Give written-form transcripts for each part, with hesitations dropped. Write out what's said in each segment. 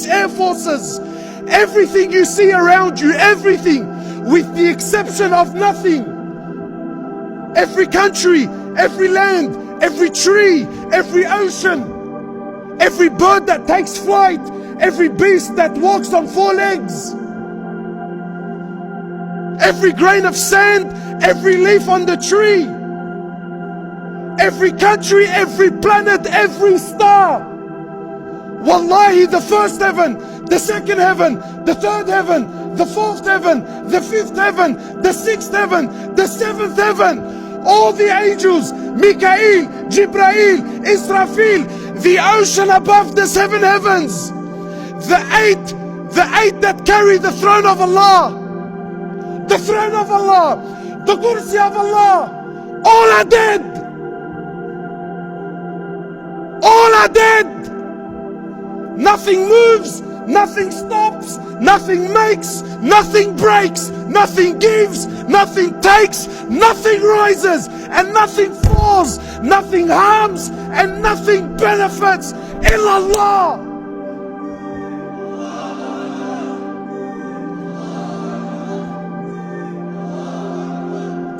its air forces. Everything you see around you, everything, with the exception of nothing. Every country, every land, every tree, every ocean, every bird that takes flight, every beast that walks on four legs, every grain of sand, every leaf on the tree, every country, every planet, every star. Wallahi, the first heaven, the second heaven, the third heaven, the fourth heaven, the fifth heaven, the sixth heaven, the seventh heaven, all the angels, Mikael, Jibrail, Israfil, the ocean above the seven heavens, the eight that carry the throne of Allah, the throne of Allah, the kursi of Allah, all are dead. All are dead. Nothing moves, nothing stops, nothing makes, nothing breaks, nothing gives, nothing takes, nothing rises and nothing falls, nothing harms and nothing benefits. Illallah.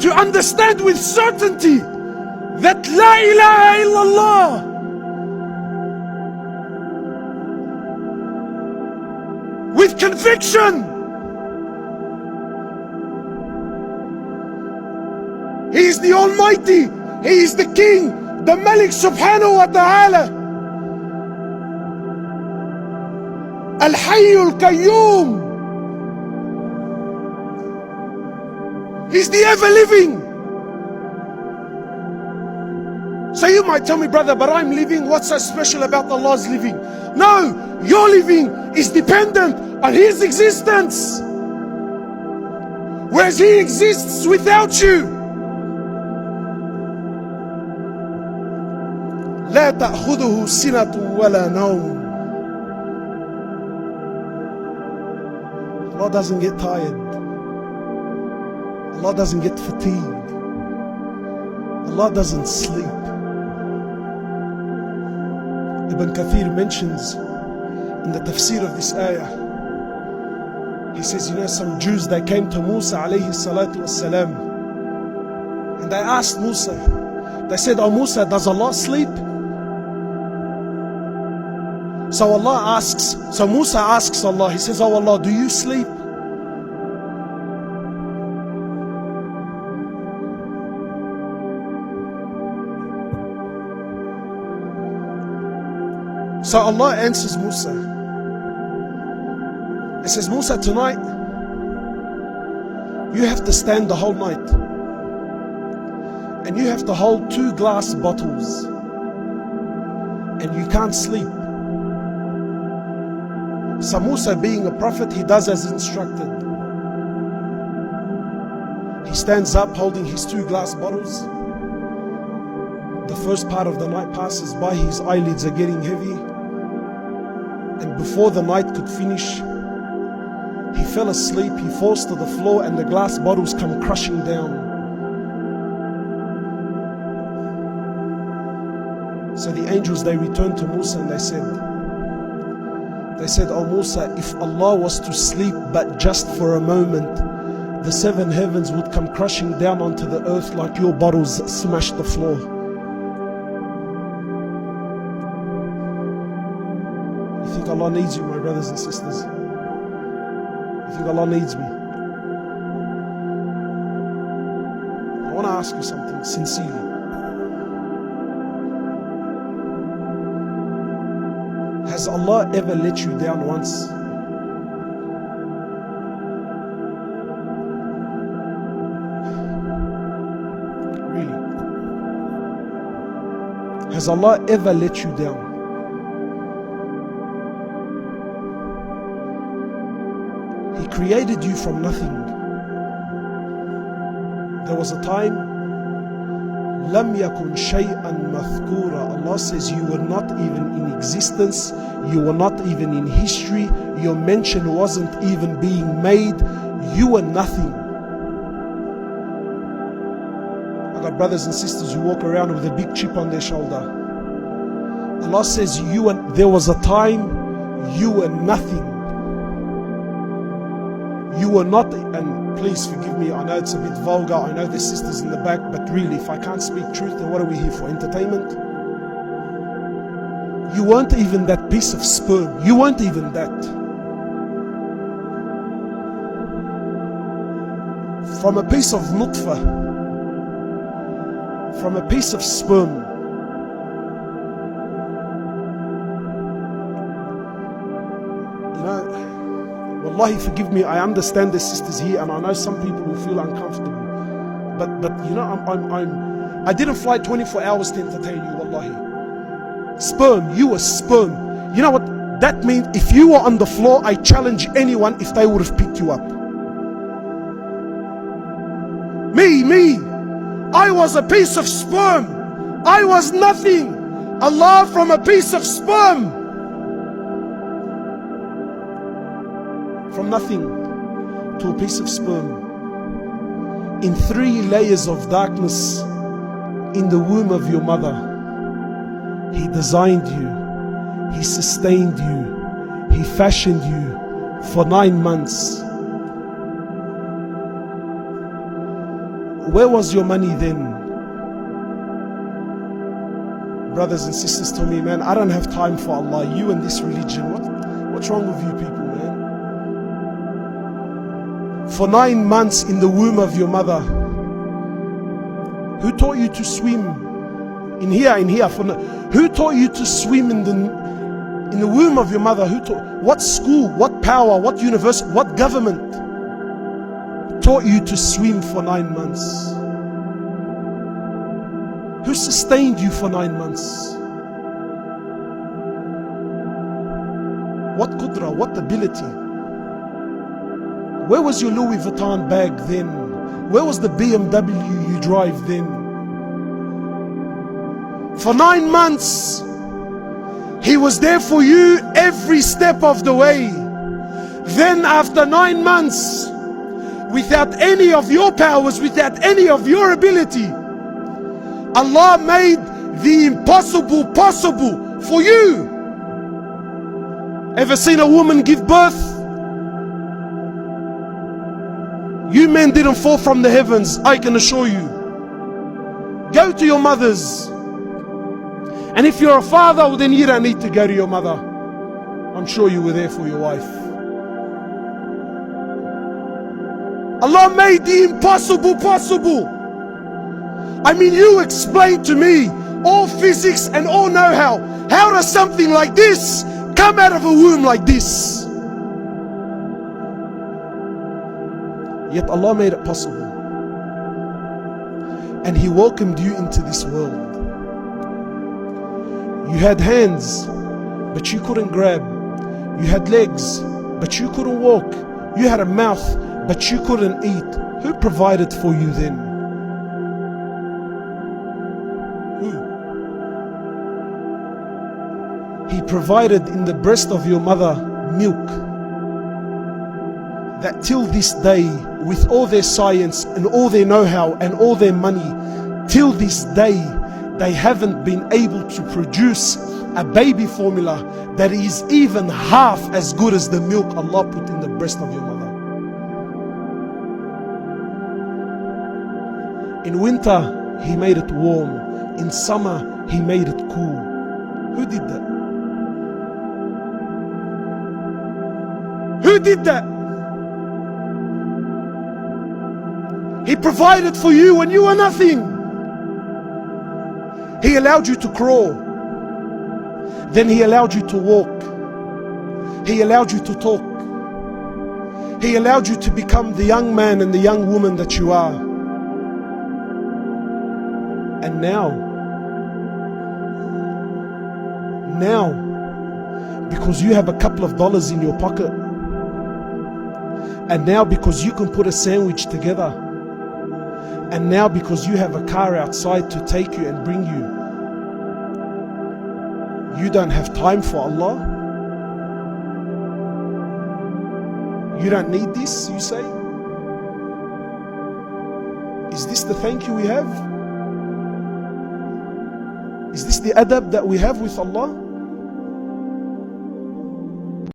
To understand with certainty that La ilaha illallah, with conviction, He is the Almighty, He is the King, the Malik subhanahu wa ta'ala, Al-Hayyul Qayyum. He's the ever-living. So you might tell me, brother, but I'm living. What's so special about Allah's living? No, your living is dependent on His existence, whereas He exists without you. لا تأخذه سنة ولا نوم. Allah doesn't get tired. Allah doesn't get fatigued. Allah doesn't sleep. Ibn Kathir mentions in the tafsir of this ayah, he says, you know, some Jews, they came to Musa alayhi salatu wassalam, and they asked Musa, they said, oh Musa, does Allah sleep? So Musa asks Allah, he says, oh Allah, do you sleep? So Allah answers Musa. He says, Musa, tonight you have to stand the whole night, and you have to hold 2 glass bottles, and you can't sleep. So Musa, being a prophet, he does as instructed. He stands up holding his 2 glass bottles. The first part of the night passes by, his eyelids are getting heavy, and before the night could finish, he fell asleep, he falls to the floor, and the glass bottles come crushing down. So the angels, they returned to Musa and they said, oh Musa, if Allah was to sleep but just for a moment, the 7 heavens would come crushing down onto the earth like your bottles smashed the floor. You think Allah needs you, my brothers and sisters? You think Allah needs me? I want to ask you something sincerely. Has Allah ever let you down once? Really? Has Allah ever let you down? He created you from nothing. There was a time, Lam yakun shay'an mathkura. Allah says you were not even in existence, you were not even in history, your mention wasn't even being made, you were nothing. I got brothers and sisters who walk around with a big chip on their shoulder. Allah says there was a time You were nothing. You were not, and please forgive me, I know it's a bit vulgar, I know there's sisters in the back, but really, if I can't speak truth, then what are we here for? Entertainment? You weren't even that piece of sperm. You weren't even that. From a piece of nutfa, from a piece of sperm, you know, wallahi, forgive me, I understand the sisters here, and I know some people will feel uncomfortable, but you know, I didn't fly 24 hours to entertain you, wallahi. Sperm, you were sperm. You know what that means? If you were on the floor, I challenge anyone if they would have picked you up. Me, I was a piece of sperm. I was nothing. Allah, from a piece of sperm, from nothing to a piece of sperm, in 3 layers of darkness in the womb of your mother. He designed you, He sustained you, He fashioned you for 9 months. Where was your money then? Brothers and sisters, told me, man, I don't have time for Allah. You and this religion, what's wrong with you people, man? For 9 months in the womb of your mother. Who taught you to swim? In here. Who taught you to swim in the womb of your mother? Who taught? What school? What power? What university? What government taught you to swim for 9 months? Who sustained you for 9 months? What qudra? What ability? Where was your Louis Vuitton bag then? Where was the BMW you drive then? For 9 months, He was there for you every step of the way. Then after 9 months, without any of your powers, without any of your ability, Allah made the impossible possible for you. Ever seen a woman give birth? You men didn't fall from the heavens, I can assure you. Go to your mothers. And if you're a father, well, then you don't need to go to your mother. I'm sure you were there for your wife. Allah made the impossible possible. I mean, you explain to me all physics and all know-how. How does something like this come out of a womb like this? Yet Allah made it possible. And He welcomed you into this world. You had hands, but you couldn't grab. You had legs, but you couldn't walk. You had a mouth, but you couldn't eat. Who provided for you then? Who? He provided in the breast of your mother milk. That till this day, with all their science and all their know-how and all their money, till this day, they haven't been able to produce a baby formula that is even half as good as the milk Allah put in the breast of your mother. In winter, He made it warm. In summer, He made it cool. Who did that? Who did that? He provided for you when you were nothing. He allowed you to crawl. Then He allowed you to walk. He allowed you to talk. He allowed you to become the young man and the young woman that you are. And now, because you have a couple of dollars in your pocket, and now because you can put a sandwich together, and now because you have a car outside to take you and bring you, you don't have time for Allah? You don't need this, you say? Is this the thank you we have? Is this the adab that we have with Allah?